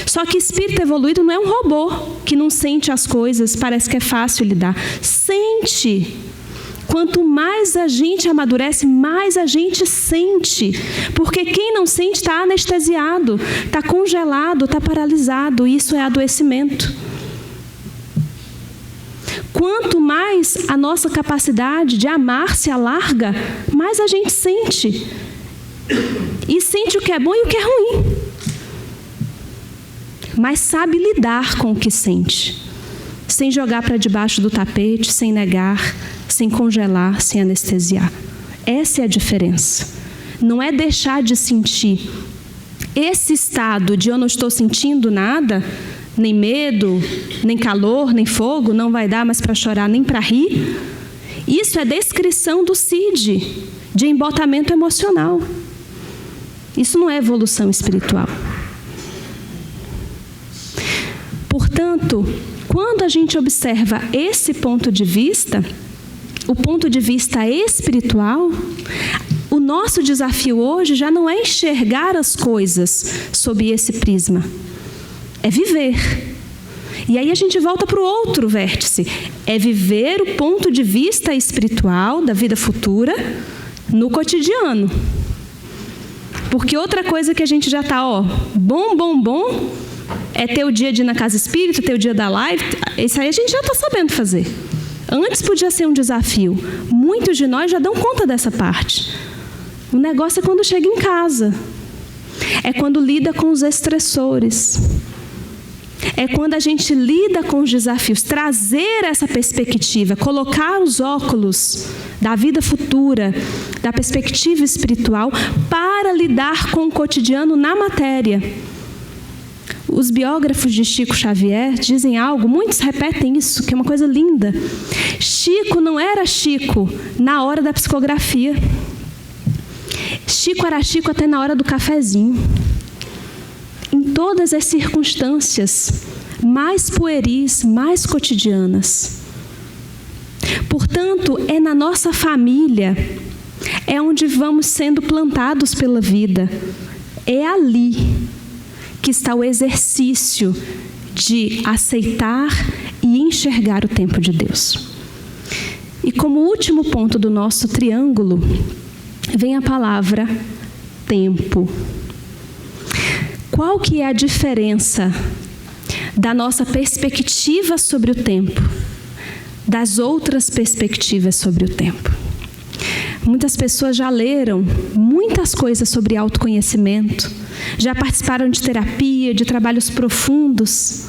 Só que espírito evoluído não é um robô que não sente as coisas, parece que é fácil lidar. Sente. Quanto mais a gente amadurece, mais a gente sente. Porque quem não sente está anestesiado, está congelado, está paralisado. Isso é adoecimento. Quanto mais a nossa capacidade de amar se alarga, mais a gente sente. E sente o que é bom e o que é ruim. Mas sabe lidar com o que sente. Sem jogar para debaixo do tapete, sem negar, sem congelar, sem anestesiar. Essa é a diferença. Não é deixar de sentir. Esse estado de eu não estou sentindo nada, nem medo, nem calor, nem fogo, não vai dar mais para chorar nem para rir. Isso é descrição do CID, de embotamento emocional. Isso não é evolução espiritual. Portanto, quando a gente observa esse ponto de vista, o ponto de vista espiritual, o nosso desafio hoje já não é enxergar as coisas sob esse prisma, é viver. E aí a gente volta para o outro vértice, é viver o ponto de vista espiritual da vida futura no cotidiano. Porque outra coisa que a gente já está, bom, é ter o dia de ir na casa espírita, ter o dia da live, isso aí a gente já está sabendo fazer. Antes podia ser um desafio. Muitos de nós já dão conta dessa parte. O negócio é quando chega em casa. É quando lida com os estressores. É quando a gente lida com os desafios. Trazer essa perspectiva, colocar os óculos da vida futura, da perspectiva espiritual, para lidar com o cotidiano na matéria. Os biógrafos de Chico Xavier dizem algo, muitos repetem isso, que é uma coisa linda. Chico não era Chico na hora da psicografia. Chico era Chico até na hora do cafezinho. Em todas as circunstâncias mais pueris, mais cotidianas. Portanto, é na nossa família, é onde vamos sendo plantados pela vida. É ali que está o exercício de aceitar e enxergar o tempo de Deus. E como último ponto do nosso triângulo, vem a palavra tempo. Qual que é a diferença da nossa perspectiva sobre o tempo das outras perspectivas sobre o tempo? Muitas pessoas já leram muitas coisas sobre autoconhecimento, já participaram de terapia, de trabalhos profundos,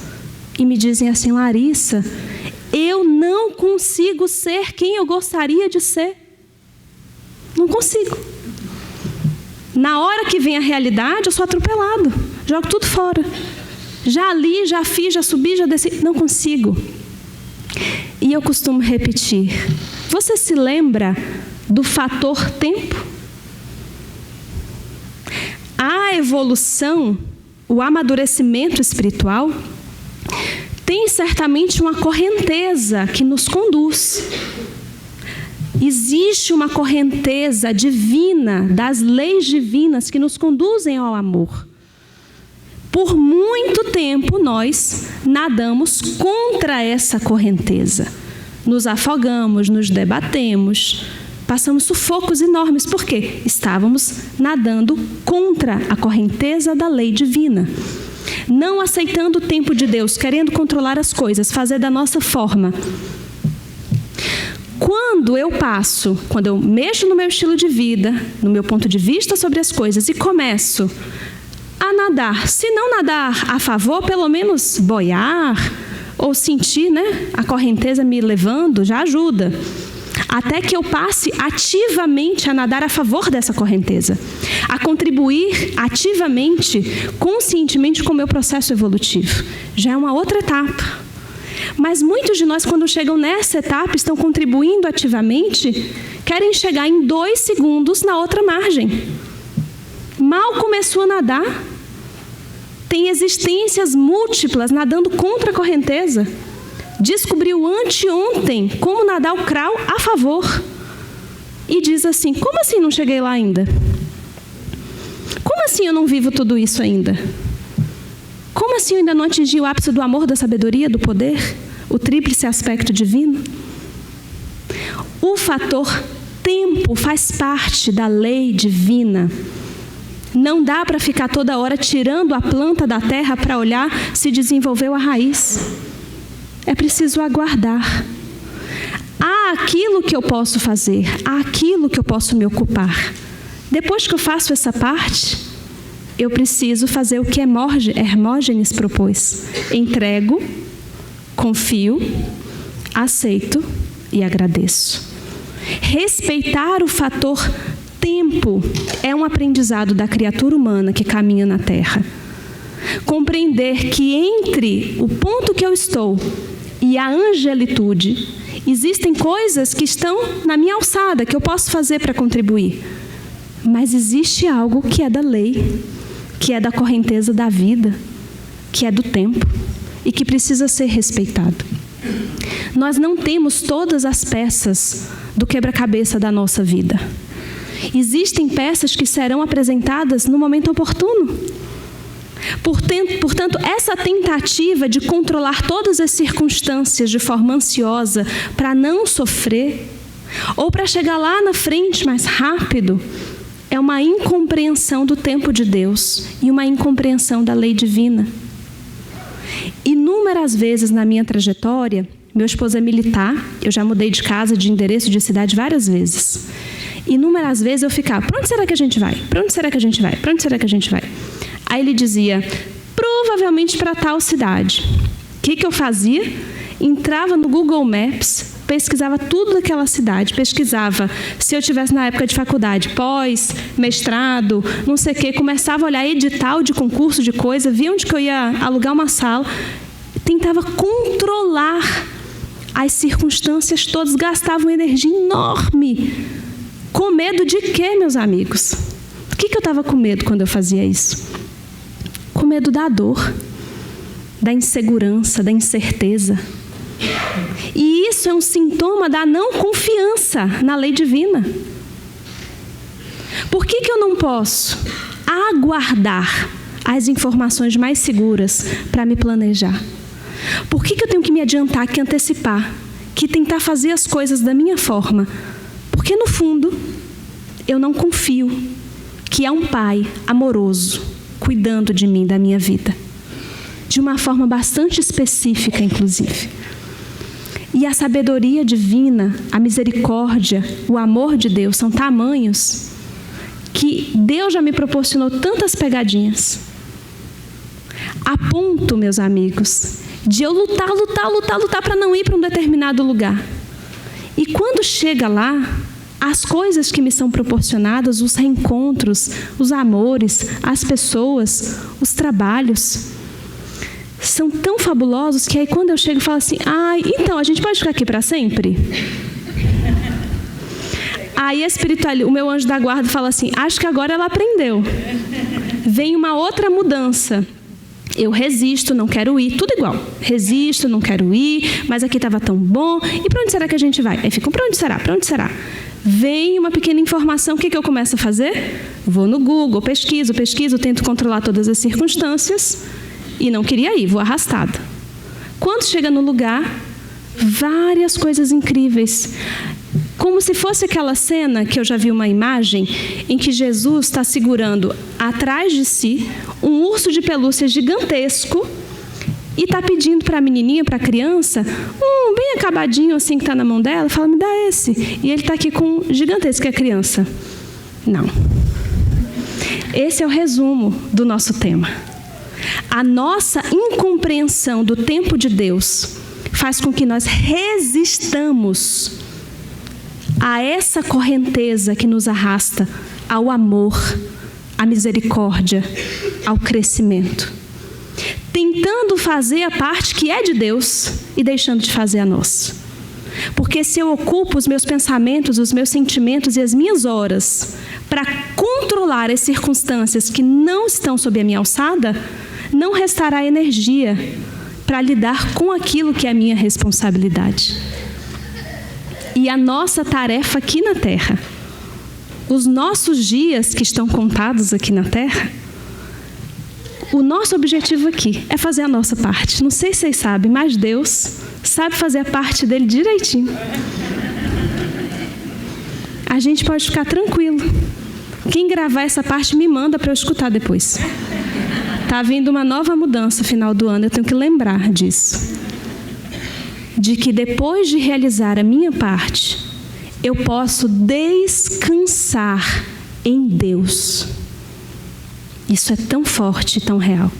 e me dizem assim: Larissa, eu não consigo ser quem eu gostaria de ser. Não consigo. Na hora que vem a realidade, eu sou atropelado, jogo tudo fora. Já li, já fiz, já subi, já desci, não consigo. E eu costumo repetir: você se lembra do fator tempo? A evolução, o amadurecimento espiritual, tem certamente uma correnteza que nos conduz. Existe uma correnteza divina, das leis divinas que nos conduzem ao amor. Por muito tempo nós nadamos contra essa correnteza. Nos afogamos, nos debatemos, passamos sufocos enormes. Por quê? Estávamos nadando contra a correnteza da lei divina. Não aceitando o tempo de Deus, querendo controlar as coisas, fazer da nossa forma. Quando eu mexo no meu estilo de vida, no meu ponto de vista sobre as coisas e começo a nadar, se não nadar a favor, pelo menos boiar ou sentir, a correnteza me levando, já ajuda. Até que eu passe ativamente a nadar a favor dessa correnteza, a contribuir ativamente, conscientemente com o meu processo evolutivo. Já é uma outra etapa. Mas muitos de nós, quando chegam nessa etapa, estão contribuindo ativamente, querem chegar em 2 segundos na outra margem. Mal começou a nadar, tem existências múltiplas nadando contra a correnteza. Descobriu anteontem como nadar o crawl a favor. E diz assim: como assim não cheguei lá ainda? Como assim eu não vivo tudo isso ainda? Como assim eu ainda não atingi o ápice do amor, da sabedoria, do poder? O tríplice aspecto divino? O fator tempo faz parte da lei divina. Não dá para ficar toda hora tirando a planta da terra para olhar se desenvolveu a raiz. É preciso aguardar. Há aquilo que eu posso fazer, há aquilo que eu posso me ocupar. Depois que eu faço essa parte, eu preciso fazer o que Hermógenes propôs. Entrego, confio, aceito e agradeço. Respeitar o fator tempo é um aprendizado da criatura humana que caminha na Terra. Compreender que entre o ponto que eu estou e a angelitude, existem coisas que estão na minha alçada, que eu posso fazer para contribuir. Mas existe algo que é da lei, que é da correnteza da vida, que é do tempo e que precisa ser respeitado. Nós não temos todas as peças do quebra-cabeça da nossa vida. Existem peças que serão apresentadas no momento oportuno. Portanto, essa tentativa de controlar todas as circunstâncias de forma ansiosa para não sofrer, ou para chegar lá na frente mais rápido, é uma incompreensão do tempo de Deus e uma incompreensão da lei divina. Inúmeras vezes na minha trajetória, meu esposo é militar, eu já mudei de casa, de endereço, de cidade várias vezes. Inúmeras vezes eu ficava: para onde será que a gente vai? Para onde será que a gente vai? Para onde será que a gente vai? Aí ele dizia: provavelmente para tal cidade. O que eu fazia? Entrava no Google Maps, pesquisava tudo daquela cidade. Pesquisava, se eu tivesse na época de faculdade, pós, mestrado, não sei o quê. Começava a olhar edital de concurso de coisa, via onde que eu ia alugar uma sala. Tentava controlar as circunstâncias todas, gastava uma energia enorme. Com medo de quê, meus amigos? Do que eu estava com medo quando eu fazia isso? Com medo da dor, da insegurança, da incerteza. E isso é um sintoma da não confiança na lei divina. Por que eu não posso aguardar as informações mais seguras para me planejar? Por que eu tenho que me adiantar, que antecipar, que tentar fazer as coisas da minha forma? Porque, no fundo, eu não confio que há um Pai amoroso cuidando de mim, da minha vida. De uma forma bastante específica, inclusive. E a sabedoria divina, a misericórdia, o amor de Deus são tamanhos que Deus já me proporcionou tantas pegadinhas. A ponto, meus amigos, de eu lutar para não ir para um determinado lugar. E quando chega lá, as coisas que me são proporcionadas, os reencontros, os amores, as pessoas, os trabalhos, são tão fabulosos que aí quando eu chego eu falo assim, então a gente pode ficar aqui para sempre? Aí o meu anjo da guarda fala assim, acho que agora ela aprendeu. Vem uma outra mudança. Eu resisto, não quero ir, tudo igual. Resisto, não quero ir, mas aqui estava tão bom. E para onde será que a gente vai? Aí ficam, para onde será? Para onde será? Vem uma pequena informação, o que eu começo a fazer? Vou no Google, pesquiso, tento controlar todas as circunstâncias e não queria ir, vou arrastada. Quando chega no lugar, várias coisas incríveis. Como se fosse aquela cena que eu já vi uma imagem em que Jesus está segurando atrás de si um urso de pelúcia gigantesco e está pedindo para a menininha, para a criança, bem acabadinho assim que está na mão dela, fala, me dá esse. E ele está aqui com um gigantesco, que é a criança. Não. Esse é o resumo do nosso tema. A nossa incompreensão do tempo de Deus faz com que nós resistamos a essa correnteza que nos arrasta ao amor, à misericórdia, ao crescimento. Tentando fazer a parte que é de Deus e deixando de fazer a nossa. Porque se eu ocupo os meus pensamentos, os meus sentimentos e as minhas horas para controlar as circunstâncias que não estão sob a minha alçada, não restará energia para lidar com aquilo que é a minha responsabilidade. E a nossa tarefa aqui na Terra, os nossos dias que estão contados aqui na Terra, o nosso objetivo aqui é fazer a nossa parte. Não sei se vocês sabem, mas Deus sabe fazer a parte dele direitinho. A gente pode ficar tranquilo. Quem gravar essa parte me manda para eu escutar depois. Está vindo uma nova mudança no final do ano, eu tenho que lembrar disso. De que depois de realizar a minha parte, eu posso descansar em Deus. Isso é tão forte e tão real.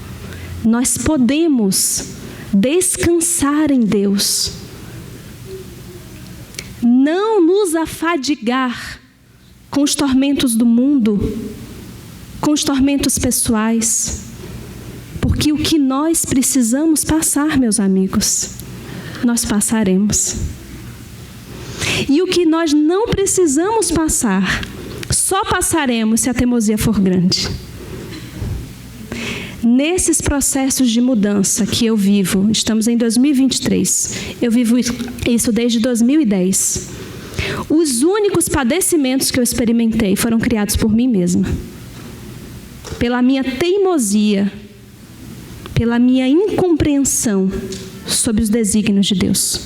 Nós podemos descansar em Deus. Não nos afadigar com os tormentos do mundo, com os tormentos pessoais. Porque o que nós precisamos passar, meus amigos, nós passaremos. E o que nós não precisamos passar, só passaremos se a teimosia for grande. Nesses processos de mudança que eu vivo, estamos em 2023, eu vivo isso desde 2010. Os únicos padecimentos que eu experimentei foram criados por mim mesma. Pela minha teimosia, pela minha incompreensão sobre os desígnios de Deus.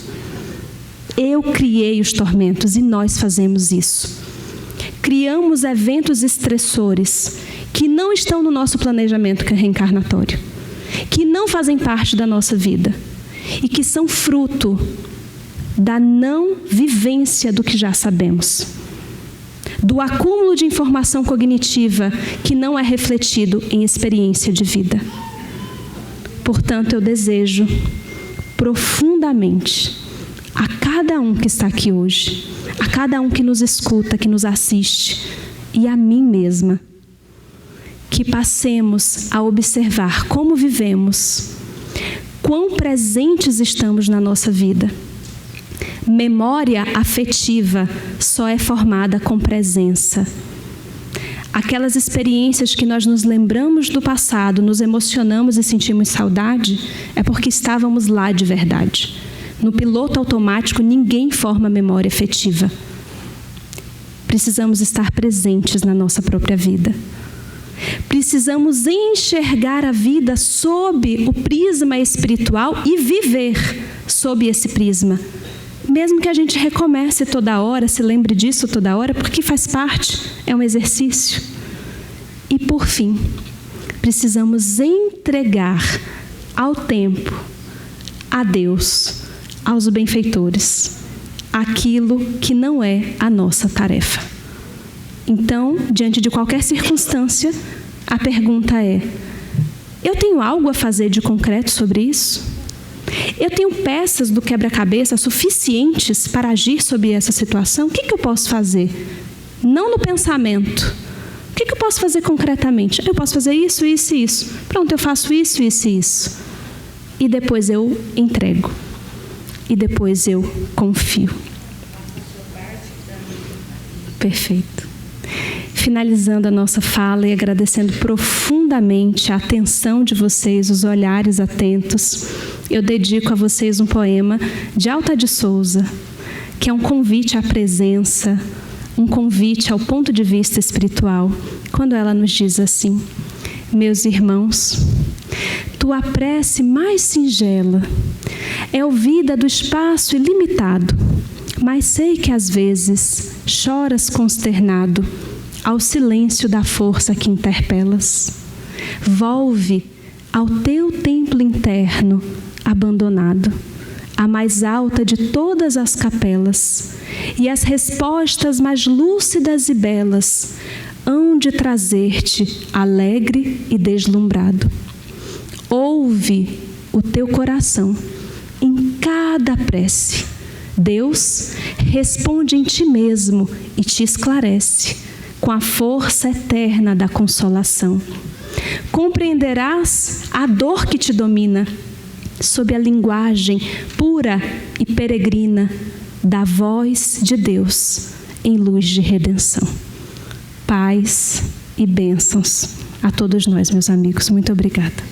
Eu criei os tormentos e nós fazemos isso. Criamos eventos estressores que não estão no nosso planejamento reencarnatório, que não fazem parte da nossa vida e que são fruto da não vivência do que já sabemos, do acúmulo de informação cognitiva que não é refletido em experiência de vida. Portanto, eu desejo profundamente a cada um que está aqui hoje, a cada um que nos escuta, que nos assiste, e a mim mesma, que passemos a observar como vivemos, quão presentes estamos na nossa vida. Memória afetiva só é formada com presença. Aquelas experiências que nós nos lembramos do passado, nos emocionamos e sentimos saudade, é porque estávamos lá de verdade. No piloto automático, ninguém forma memória afetiva. Precisamos estar presentes na nossa própria vida. Precisamos enxergar a vida sob o prisma espiritual e viver sob esse prisma. Mesmo que a gente recomece toda hora, se lembre disso toda hora, porque faz parte, é um exercício. E por fim, precisamos entregar ao tempo, a Deus, aos benfeitores, aquilo que não é a nossa tarefa. Então, diante de qualquer circunstância, a pergunta é: eu tenho algo a fazer de concreto sobre isso? Eu tenho peças do quebra-cabeça suficientes para agir sobre essa situação? O que eu posso fazer? Não no pensamento. O que eu posso fazer concretamente? Eu posso fazer isso, isso e isso. Pronto, eu faço isso, isso e isso. E depois eu entrego. E depois eu confio. Perfeito. Finalizando a nossa fala e agradecendo profundamente a atenção de vocês, os olhares atentos, eu dedico a vocês um poema de Alta de Souza, que é um convite à presença, um convite ao ponto de vista espiritual, quando ela nos diz assim: meus irmãos, tua prece mais singela é ouvida do espaço ilimitado, mas sei que às vezes choras consternado ao silêncio da força que interpelas. Volve ao teu templo interno abandonado, a mais alta de todas as capelas, e as respostas mais lúcidas e belas hão de trazer-te alegre e deslumbrado. Ouve o teu coração em cada prece. Deus responde em ti mesmo e te esclarece com a força eterna da consolação. Compreenderás a dor que te domina sob a linguagem pura e peregrina da voz de Deus em luz de redenção. Paz e bênçãos a todos nós, meus amigos. Muito obrigada.